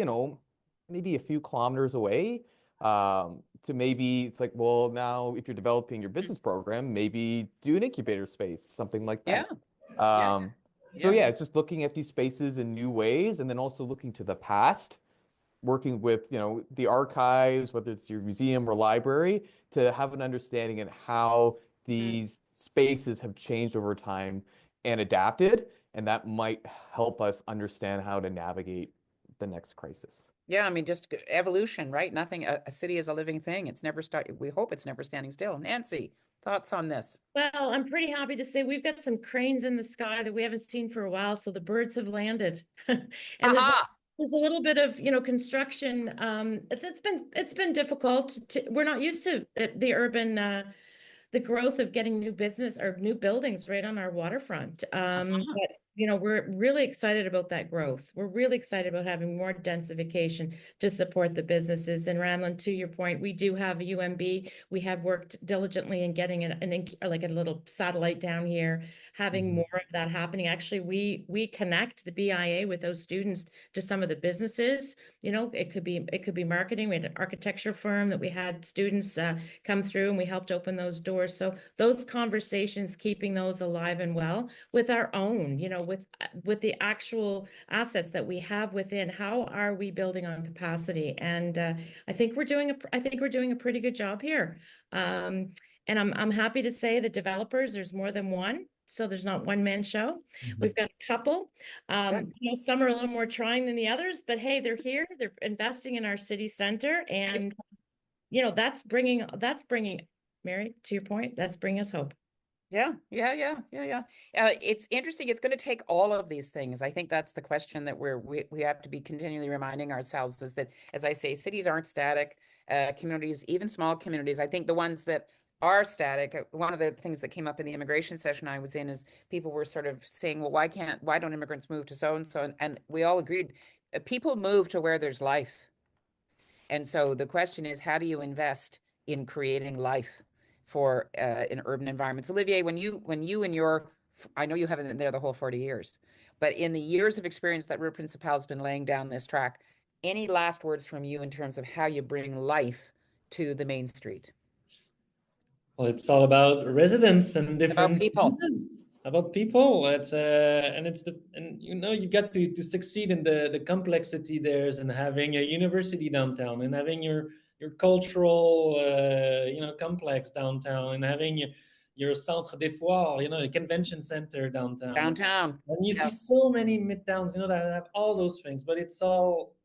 maybe a few kilometers away. To maybe it's like, well, now if you're developing your business program, maybe do an incubator space, something like Yeah. that. Yeah. So Yeah. yeah, just looking at these spaces in new ways, and then also looking to the past, working with, the archives, whether it's your museum or library, to have an understanding of how Mm. these spaces have changed over time and adapted, and that might help us understand how to navigate the next crisis. Yeah, I mean, just evolution, right? Nothing, a city is a living thing. It's never we hope it's never standing still. Nancy, thoughts on this? Well, I'm pretty happy to say we've got some cranes in the sky that we haven't seen for a while, so the birds have landed. And Aha! there's a little bit of, construction. It's been difficult we're not used to the urban the growth of getting new business or new buildings right on our waterfront. Uh-huh. But we're really excited about that growth. We're really excited about having more densification to support the businesses. And Ramlin, to your point, we do have a UMB. We have worked diligently in getting like a little satellite down here, having more of that happening. Actually, we connect the BIA with those students to some of the businesses. It could be marketing. We had an architecture firm that we had students come through, and we helped open those doors. So those conversations, keeping those alive and well with our own, with the actual assets that we have within, how are we building on capacity? And I think we're doing a pretty good job here. And I'm happy to say the developers, there's more than one. So there's not one man show. We've got a couple. Some are a little more trying than the others, but hey, they're here. They're investing in our city center, and that's bringing, Mary, to your point, that's bringing us hope. Yeah. It's interesting. It's going to take all of these things. I think that's the question that we have to be continually reminding ourselves is that, as I say, cities aren't static. Communities, even small communities, I think the ones that are static, one of the things that came up in the immigration session I was in is people were sort of saying, well, why don't immigrants move to so and so? And we all agreed, people move to where there's life. And so the question is, how do you invest in creating life for in urban environments? Olivier, when you in your, I know you haven't been there the whole 40 years, but in the years of experience that Rue Principal has been laying down this track, any last words from you in terms of how you bring life to the main street? Well, it's all about residents and About different people. uses, about people. And you got to succeed in the complexity there's and having a university downtown and having your cultural complex downtown and having your centre des foires, the convention center downtown. Downtown. And you see Yeah. so many midtowns, that have all those things, but it's all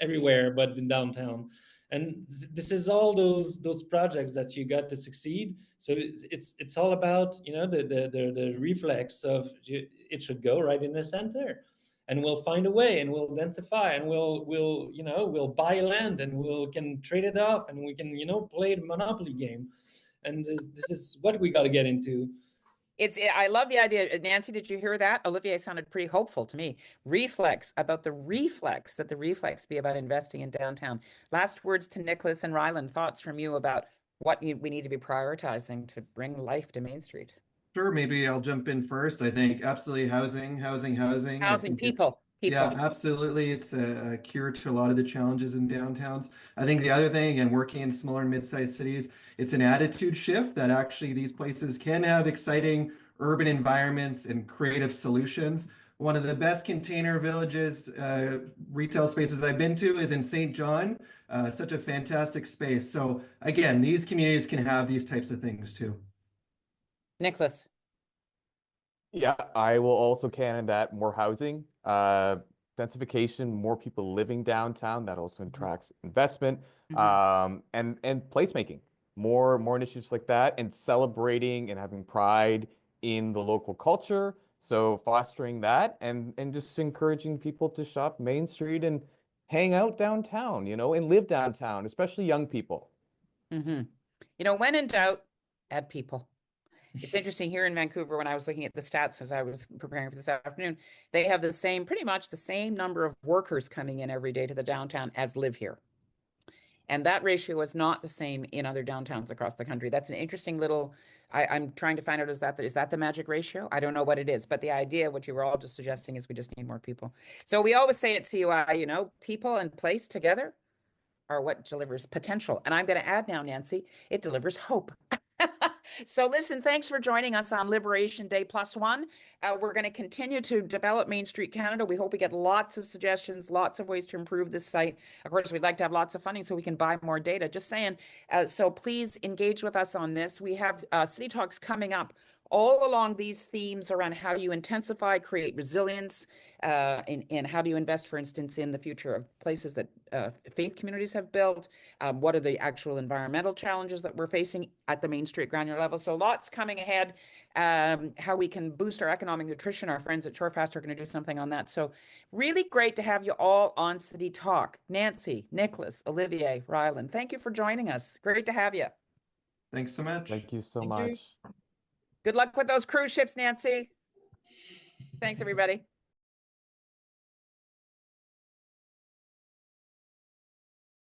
everywhere but in downtown. And this is all those projects that you got to succeed. So it's all about the reflex of it should go right in the center, and we'll find a way, and we'll densify, and we'll buy land, and we'll can trade it off, and we can play the monopoly game. And this is what we got to get into. I love the idea. Nancy, did you hear that? Olivier sounded pretty hopeful to me. Reflex, about the reflex, that the reflex be about investing in downtown. Last words to Nicholas and Ryland. Thoughts from you about what we need to be prioritizing to bring life to Main Street? Sure, maybe I'll jump in first. I think absolutely housing. I Housing think it's people. Yeah, People. absolutely. It's a cure to a lot of the challenges in downtowns. I think the other thing, and working in smaller and mid-sized cities, it's an attitude shift that actually these places can have exciting urban environments and creative solutions. One of the best container villages, retail spaces I've been to is in St. John. It's such a fantastic space. So again, these communities can have these types of things too. Nicholas. Yeah, I will also canon that more housing, densification, more people living downtown. That also attracts investment, and placemaking. More initiatives like that, and celebrating and having pride in the local culture. So fostering that, and just encouraging people to shop Main Street and hang out downtown, and live downtown, especially young people. You know, when in doubt, add people. It's interesting here in Vancouver, when I was looking at the stats as I was preparing for this afternoon, they have pretty much the same number of workers coming in every day to the downtown as live here. And that ratio is not the same in other downtowns across the country. That's an interesting little, I'm trying to find out, is that the magic ratio? I don't know what it is, but the idea, what you were all just suggesting, is we just need more people. So we always say at CUI, people and place together are what delivers potential. And I'm going to add now, Nancy, it delivers hope. So listen, thanks for joining us on Liberation Day +1. We're going to continue to develop Main Street Canada. We hope we get lots of suggestions, lots of ways to improve this site. Of course, we'd like to have lots of funding so we can buy more data. Just saying. So please engage with us on this. We have City Talks coming up all along these themes around how do you intensify, create resilience, and how do you invest, for instance, in the future of places that faith communities have built. What are the actual environmental challenges that we're facing at the Main Street granular level? So lots coming ahead. How we can boost our economic nutrition. Our friends at Shorefast are going to do something on that. So really great to have you all on City Talk. Nancy, Nicholas, Olivier, Ryland, thank you for joining us. Great to have you. Thanks so much. Thank you so Thank you. much. Good luck with those cruise ships, Nancy. Thanks, everybody.